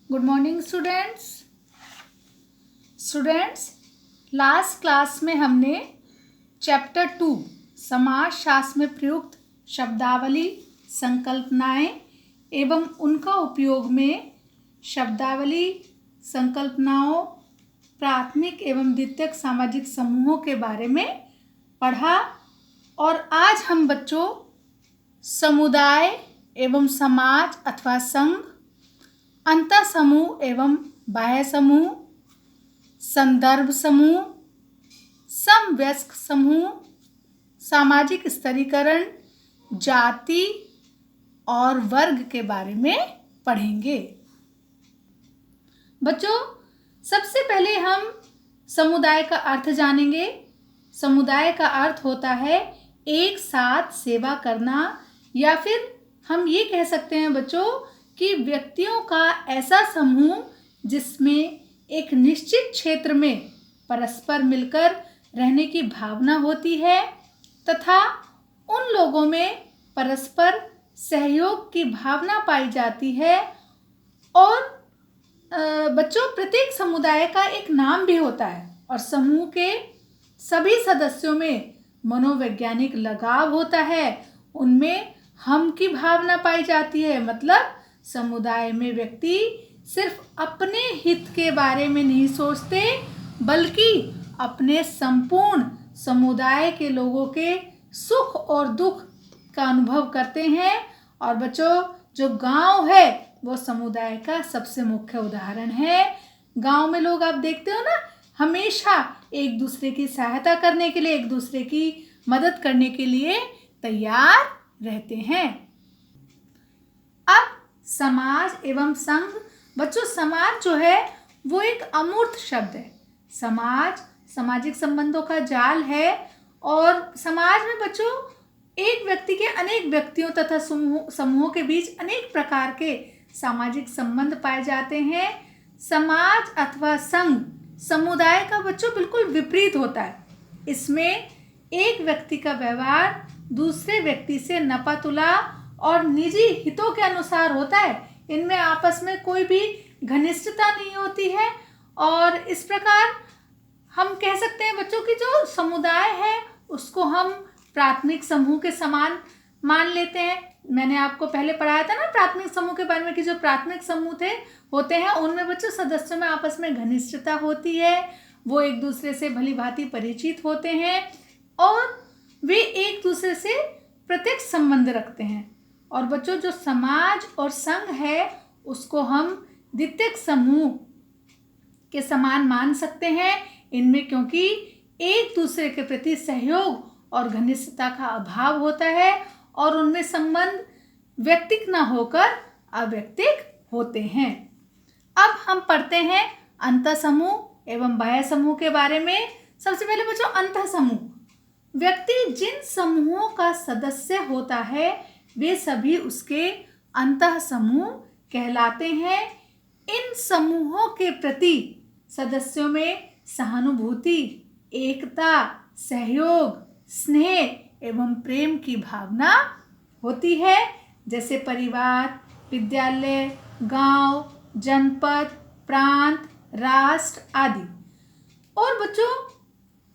Good morning students. Last class में हमने chapter 2 समाज शास्त्र में प्रयुक्त शब्दावली, संकल्पनाएं एवं उनका उपयोग में शब्दावली, संकल्पनाओं, प्राथमिक एवं द्वितीयक सामाजिक समूहों के बारे में पढ़ा। और आज हम बच्चों समुदाय एवं समाज अथवा संघ, अंतः समूह एवं बाह्य समूह, संदर्भ समूह, समवयस्क समूह, सामाजिक स्तरीकरण, जाति और वर्ग के बारे में पढ़ेंगे। बच्चों, सबसे पहले हम समुदाय का अर्थ जानेंगे। समुदाय का अर्थ होता है एक साथ सेवा करना, या फिर हम ये कह सकते हैं बच्चों कि व्यक्तियों का ऐसा समूह जिसमें एक निश्चित क्षेत्र में परस्पर मिलकर रहने की भावना होती है तथा उन लोगों में परस्पर सहयोग की भावना पाई जाती है। और बच्चों, प्रत्येक समुदाय का एक नाम भी होता है और समूह के सभी सदस्यों में मनोवैज्ञानिक लगाव होता है। उनमें हम की भावना पाई जाती है। मतलब समुदाय में व्यक्ति सिर्फ अपने हित के बारे में नहीं सोचते, बल्कि अपने संपूर्ण समुदाय के लोगों के सुख और दुख का अनुभव करते हैं। और बच्चों, जो गांव है वो समुदाय का सबसे मुख्य उदाहरण है। गांव में लोग आप देखते हो ना, हमेशा एक दूसरे की सहायता करने के लिए, एक दूसरे की मदद करने के लिए तैयार रहते हैं। अब समाज एवं संघ। बच्चों, समाज जो है वो एक अमूर्त शब्द है। समाज सामाजिक संबंधों का जाल है और समाज में बच्चों एक व्यक्ति के अनेक व्यक्तियों तथा समूहों के बीच अनेक प्रकार के सामाजिक संबंध पाए जाते हैं। समाज अथवा संघ समुदाय का बच्चों बिल्कुल विपरीत होता है। इसमें एक व्यक्ति का व्यवहार दूसरे व्यक्ति से नपा-तुला और निजी हितों के अनुसार होता है। इनमें आपस में कोई भी घनिष्ठता नहीं होती है। और इस प्रकार हम कह सकते हैं बच्चों की जो समुदाय है उसको हम प्राथमिक समूह के समान मान लेते हैं। मैंने आपको पहले पढ़ाया था ना प्राथमिक समूह के बारे में, कि जो प्राथमिक समूह होते हैं उनमें बच्चों सदस्यों में आपस में घनिष्ठता होती है। वो एक दूसरे से भली भांति परिचित होते हैं और वे एक दूसरे से प्रत्यक्ष संबंध रखते हैं। और बच्चों, जो समाज और संघ है उसको हम द्वितीयक समूह के समान मान सकते हैं। इनमें क्योंकि एक दूसरे के प्रति सहयोग और घनिष्ठता का अभाव होता है और उनमें संबंध व्यक्तिक न होकर अव्यक्तिक होते हैं। अब हम पढ़ते हैं अंतः समूह एवं बाह्य समूह के बारे में। सबसे पहले बच्चों, अंतः समूह। व्यक्ति जिन समूहों का सदस्य होता है वे सभी उसके अंतः समूह कहलाते हैं। इन समूहों के प्रति सदस्यों में सहानुभूति, एकता, सहयोग, स्नेह एवं प्रेम की भावना होती है। जैसे परिवार, विद्यालय, गांव, जनपद, प्रांत, राष्ट्र आदि। और बच्चों,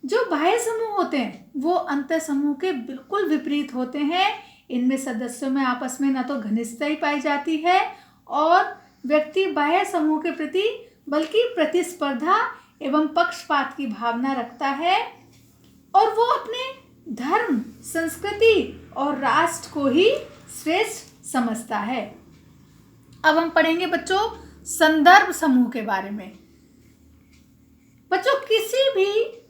जो बाह्य समूह होते हैं वो अंतः समूह के बिल्कुल विपरीत होते हैं। इनमें सदस्यों में आपस में न तो घनिष्ठता ही पाई जाती है और व्यक्ति बाह्य समूह के प्रति बल्कि प्रतिस्पर्धा एवं पक्षपात की भावना रखता है और वो अपने धर्म, संस्कृति और राष्ट्र को ही श्रेष्ठ समझता है। अब हम पढ़ेंगे बच्चों संदर्भ समूह के बारे में। बच्चों, किसी भी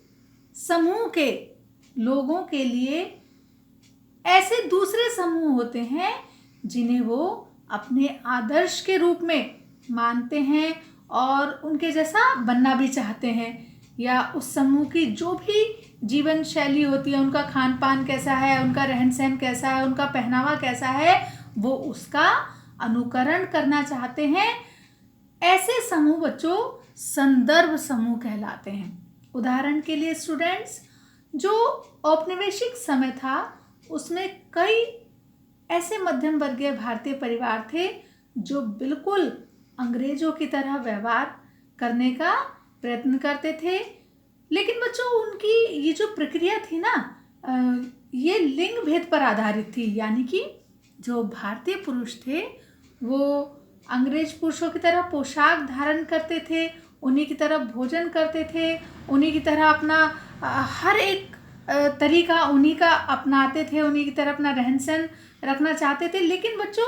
समूह के लोगों के लिए ऐसे दूसरे समूह होते हैं जिन्हें वो अपने आदर्श के रूप में मानते हैं और उनके जैसा बनना भी चाहते हैं, या उस समूह की जो भी जीवन शैली होती है, उनका खान पान कैसा है, उनका रहन सहन कैसा है, उनका पहनावा कैसा है, वो उसका अनुकरण करना चाहते हैं। ऐसे समूह बच्चों संदर्भ समूह कहलाते हैं। उदाहरण के लिए स्टूडेंट्स, जो औपनिवेशिक समय था उसमें कई ऐसे मध्यम वर्गीय भारतीय परिवार थे जो बिल्कुल अंग्रेजों की तरह व्यवहार करने का प्रयत्न करते थे। लेकिन बच्चों उनकी ये जो प्रक्रिया थी ना, ये लिंग भेद पर आधारित थी। यानी कि जो भारतीय पुरुष थे वो अंग्रेज पुरुषों की तरह पोशाक धारण करते थे, उन्हीं की तरह भोजन करते थे, उन्हीं की तरह अपना हर एक तरीका उन्हीं का अपनाते थे, उन्हीं की तरह अपना रहन सहन रखना चाहते थे। लेकिन बच्चों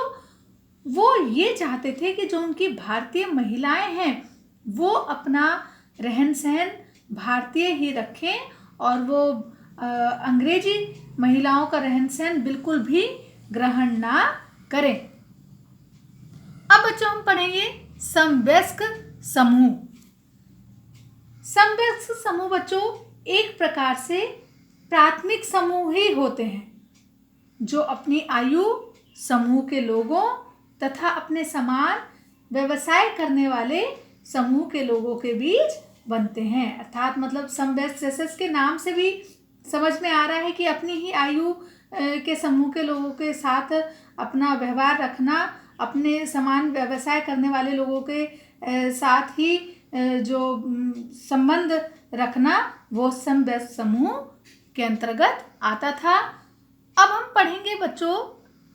वो ये चाहते थे कि जो उनकी भारतीय महिलाएं हैं वो अपना रहन सहन भारतीय ही रखें और वो अंग्रेजी महिलाओं का रहन सहन बिल्कुल भी ग्रहण ना करें। अब बच्चों हम पढ़ेंगे समवयस्क समूह। समवयस्क समूह बच्चों एक प्रकार से प्राथमिक समूह ही होते हैं जो अपनी आयु समूह के लोगों तथा अपने समान व्यवसाय करने वाले समूह के लोगों के बीच बनते हैं। अर्थात मतलब समवयस्क, जैसे इसके नाम से भी समझ में आ रहा है कि अपनी ही आयु के समूह के लोगों के साथ अपना व्यवहार रखना, अपने समान व्यवसाय करने वाले लोगों के साथ ही जो संबंध रखना, वो समवयस्क समूह के अंतर्गत आता था। अब हम पढ़ेंगे बच्चों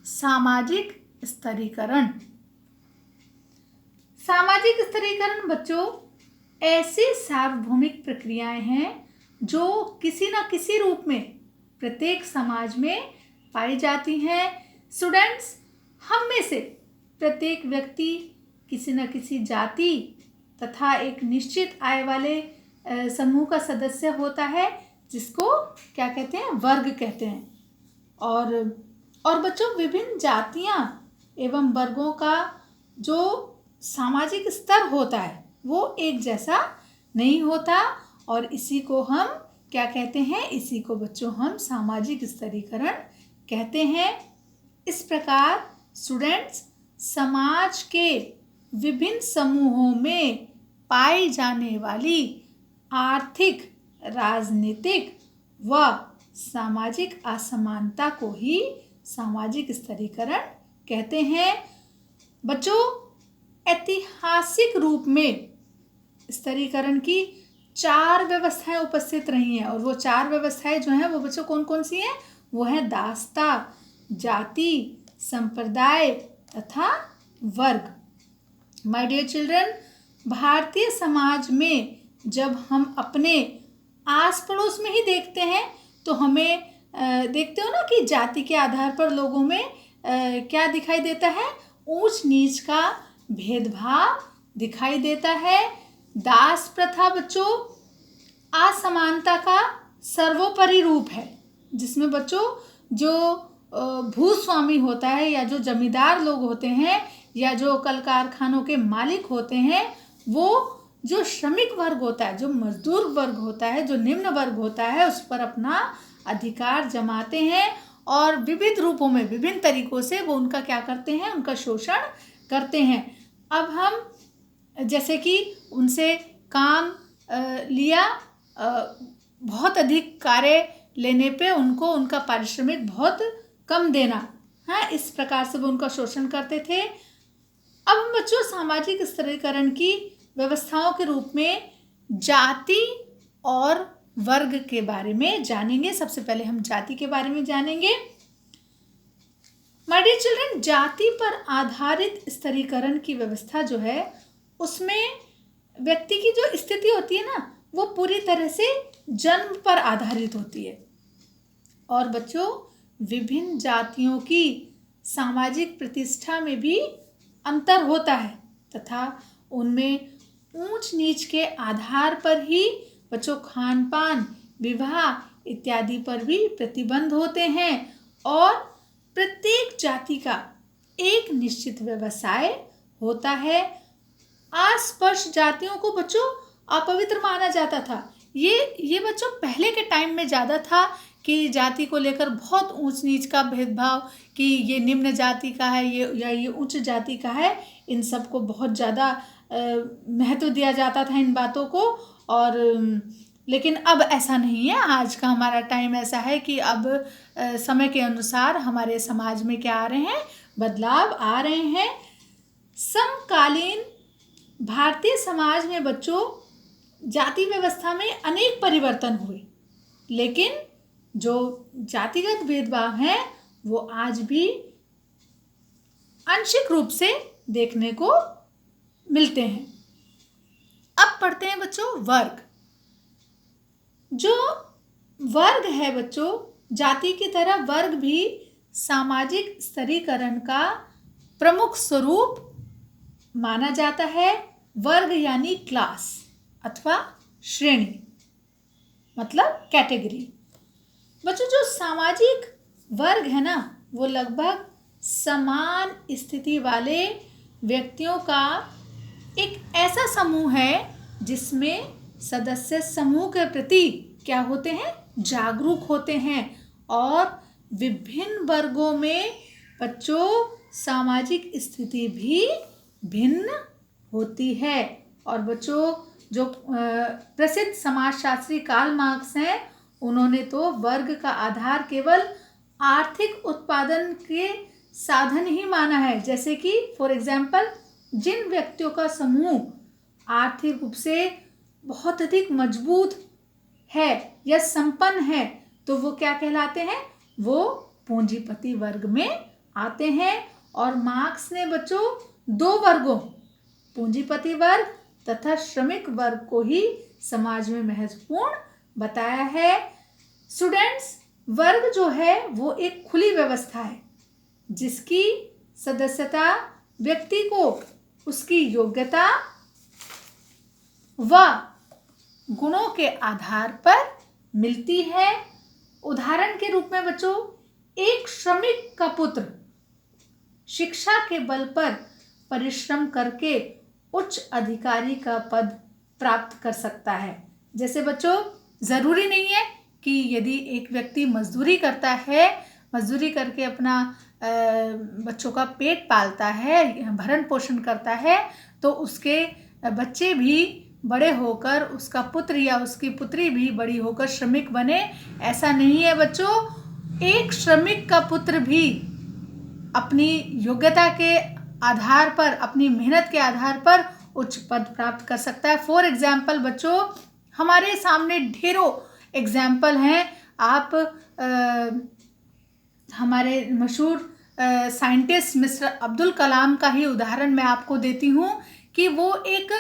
सामाजिक स्तरीकरण। सामाजिक स्तरीकरण बच्चों ऐसी सार्वभौमिक प्रक्रियाएं हैं जो किसी न किसी रूप में प्रत्येक समाज में पाई जाती हैं। स्टूडेंट्स, हम में से प्रत्येक व्यक्ति किसी न किसी जाति तथा एक निश्चित आय वाले समूह का सदस्य होता है, जिसको क्या कहते हैं, वर्ग कहते हैं। और बच्चों विभिन्न जातियां एवं वर्गों का जो सामाजिक स्तर होता है वो एक जैसा नहीं होता, और इसी को हम क्या कहते हैं, इसी को बच्चों हम सामाजिक स्तरीकरण कहते हैं। इस प्रकार स्टूडेंट्स समाज के विभिन्न समूहों में पाई जाने वाली आर्थिक, राजनीतिक व सामाजिक असमानता को ही सामाजिक स्तरीकरण कहते हैं। बच्चों ऐतिहासिक रूप में स्तरीकरण की 4 व्यवस्थाएं उपस्थित रही हैं, और वो 4 व्यवस्थाएं जो हैं वो बच्चों कौन कौन सी हैं, वो है दास्ता, जाति, संप्रदाय तथा वर्ग। My dear children, Bharatiya Samaj में जब हम अपने आस पड़ोस में ही देखते हैं तो हमें देखते हो ना कि जाति के आधार पर लोगों में क्या दिखाई देता है, ऊंच नीच का भेदभाव दिखाई देता है। दास प्रथा बच्चों असमानता का सर्वोपरि रूप है, जिसमें बच्चों जो भूस्वामी होता है या जो जमींदार लोग होते हैं या जो कल कारखानों के मालिक होते हैं, वो जो श्रमिक वर्ग होता है, जो मजदूर वर्ग होता है, जो निम्न वर्ग होता है, उस पर अपना अधिकार जमाते हैं और विविध रूपों में, विभिन्न तरीकों से वो उनका क्या करते हैं, उनका शोषण करते हैं। अब हम जैसे कि उनसे काम लिया, बहुत अधिक कार्य लेने पे उनको उनका पारिश्रमिक बहुत कम देना, हाँ, इस प्रकार से वो उनका शोषण करते थे। अब हम बच्चों सामाजिक स्तरीकरण की व्यवस्थाओं के रूप में जाति और वर्ग के बारे में जानेंगे। सबसे पहले हम जाति के बारे में जानेंगे। माय डियर चिल्ड्रन, जाति पर आधारित स्तरीकरण की व्यवस्था जो है उसमें व्यक्ति की जो स्थिति होती है ना, वो पूरी तरह से जन्म पर आधारित होती है। और बच्चों विभिन्न जातियों की सामाजिक प्रतिष्ठा में भी अंतर होता है तथा उनमें ऊंच नीच के आधार पर ही बच्चों खान पान, विवाह इत्यादि पर भी प्रतिबंध होते हैं। और प्रत्येक जाति का एक निश्चित व्यवसाय होता है। अस्पृश्य जातियों को बच्चों अपवित्र माना जाता था। ये बच्चों पहले के टाइम में ज़्यादा था कि जाति को लेकर बहुत ऊंच नीच का भेदभाव, कि ये निम्न जाति का है ये उच्च जाति का है, इन सब को बहुत ज़्यादा महत्व दिया जाता था इन बातों को। और लेकिन अब ऐसा नहीं है। आज का हमारा टाइम ऐसा है कि अब समय के अनुसार हमारे समाज में क्या आ रहे हैं, बदलाव आ रहे हैं। समकालीन भारतीय समाज में बच्चों जाति व्यवस्था में अनेक परिवर्तन हुए, लेकिन जो जातिगत भेदभाव हैं वो आज भी आंशिक रूप से देखने को मिलते हैं। अब पढ़ते हैं बच्चों वर्ग। जो वर्ग है बच्चों, जाति की तरह वर्ग भी सामाजिक स्तरीकरण का प्रमुख स्वरूप माना जाता है। वर्ग यानी क्लास अथवा श्रेणी, मतलब कैटेगरी। बच्चों जो सामाजिक वर्ग है ना, वो लगभग समान स्थिति वाले व्यक्तियों का एक ऐसा समूह है जिसमें सदस्य समूह के प्रति क्या होते हैं, जागरूक होते हैं। और विभिन्न वर्गों में बच्चों सामाजिक स्थिति भी भिन्न होती है। और बच्चों जो प्रसिद्ध समाजशास्त्री कार्ल मार्क्स हैं, उन्होंने तो वर्ग का आधार केवल आर्थिक उत्पादन के साधन ही माना है। जैसे कि फॉर एग्जाम्पल, जिन व्यक्तियों का समूह आर्थिक रूप से बहुत अधिक मजबूत है या संपन्न है, तो वो क्या कहलाते हैं, वो पूंजीपति वर्ग में आते हैं। और मार्क्स ने बच्चों दो वर्गों, पूंजीपति वर्ग तथा श्रमिक वर्ग को ही समाज में महत्वपूर्ण बताया है। स्टूडेंट्स, वर्ग जो है वो एक खुली व्यवस्था है जिसकी सदस्यता व्यक्ति को उसकी योग्यता व गुणों के आधार पर मिलती है। उदाहरण के रूप में बच्चों, एक श्रमिक का पुत्र शिक्षा के बल पर परिश्रम करके उच्च अधिकारी का पद प्राप्त कर सकता है। जैसे बच्चों, जरूरी नहीं है कि यदि एक व्यक्ति मजदूरी करता है, मजदूरी करके अपना बच्चों का पेट पालता है, भरण पोषण करता है, तो उसके बच्चे भी बड़े होकर, उसका पुत्र या उसकी पुत्री भी बड़ी होकर श्रमिक बने, ऐसा नहीं है बच्चों। एक श्रमिक का पुत्र भी अपनी योग्यता के आधार पर, अपनी मेहनत के आधार पर उच्च पद प्राप्त कर सकता है। फॉर एग्जाम्पल बच्चों, हमारे सामने ढेरों एग्जाम्पल हैं। आप हमारे मशहूर साइंटिस्ट मिस्टर अब्दुल कलाम का ही उदाहरण मैं आपको देती हूँ कि वो एक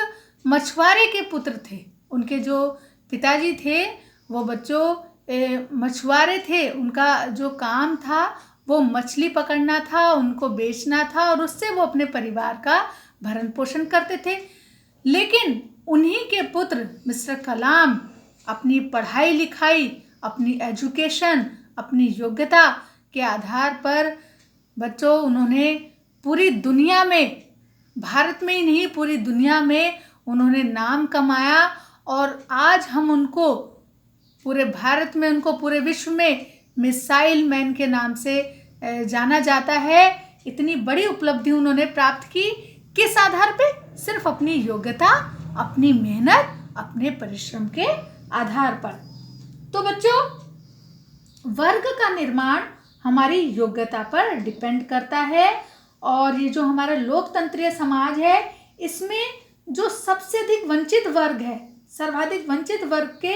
मछुआरे के पुत्र थे। उनके जो पिताजी थे वो बच्चों मछुआरे थे। उनका जो काम था वो मछली पकड़ना था, उनको बेचना था और उससे वो अपने परिवार का भरण पोषण करते थे। लेकिन उन्हीं के पुत्र मिस्टर कलाम अपनी पढ़ाई लिखाई, अपनी एजुकेशन, अपनी योग्यता के आधार पर बच्चों उन्होंने पूरी दुनिया में, भारत में ही नहीं पूरी दुनिया में उन्होंने नाम कमाया। और आज हम उनको पूरे भारत में, उनको पूरे विश्व में मिसाइल मैन के नाम से जाना जाता है। इतनी बड़ी उपलब्धि उन्होंने प्राप्त की, किस आधार पे? सिर्फ अपनी योग्यता, अपनी मेहनत, अपने परिश्रम के आधार पर। तो बच्चों, वर्ग का निर्माण हमारी योग्यता पर डिपेंड करता है। और ये जो हमारा लोकतंत्रीय समाज है, इसमें जो सबसे अधिक वंचित वर्ग है, सर्वाधिक वंचित वर्ग के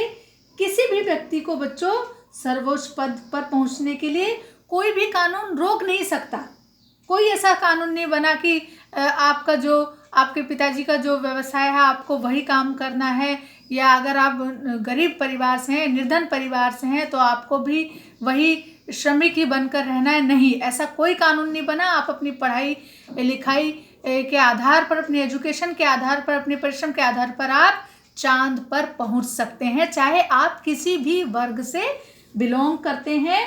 किसी भी व्यक्ति को बच्चों सर्वोच्च पद पर पहुंचने के लिए कोई भी कानून रोक नहीं सकता। कोई ऐसा कानून नहीं बना कि आपका जो, आपके पिताजी का जो व्यवसाय है आपको वही काम करना है, या अगर आप गरीब परिवार से हैं, निर्धन परिवार से हैं, तो आपको भी वही श्रमिक ही बनकर रहना है। नहीं, ऐसा कोई कानून नहीं बना। आप अपनी पढ़ाई लिखाई के आधार पर, अपनी एजुकेशन के आधार पर, अपने परिश्रम के आधार पर आप चांद पर पहुंच सकते हैं, चाहे आप किसी भी वर्ग से बिलोंग करते हैं।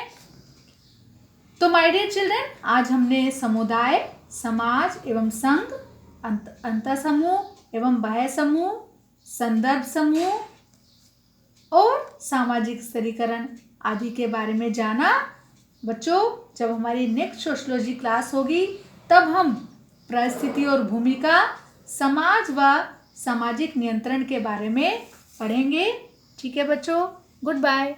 तो माय डियर चिल्ड्रन, आज हमने समुदाय, समाज एवं संघ, अंतः समूह एवं बाह्य समूह, संदर्भ समूह और सामाजिक स्तरीकरण आदि के बारे में जाना। बच्चों, जब हमारी नेक्स्ट सोशियोलॉजी क्लास होगी तब हम परिस्थिति और भूमिका, समाज व सामाजिक नियंत्रण के बारे में पढ़ेंगे। ठीक है बच्चों, गुड बाय।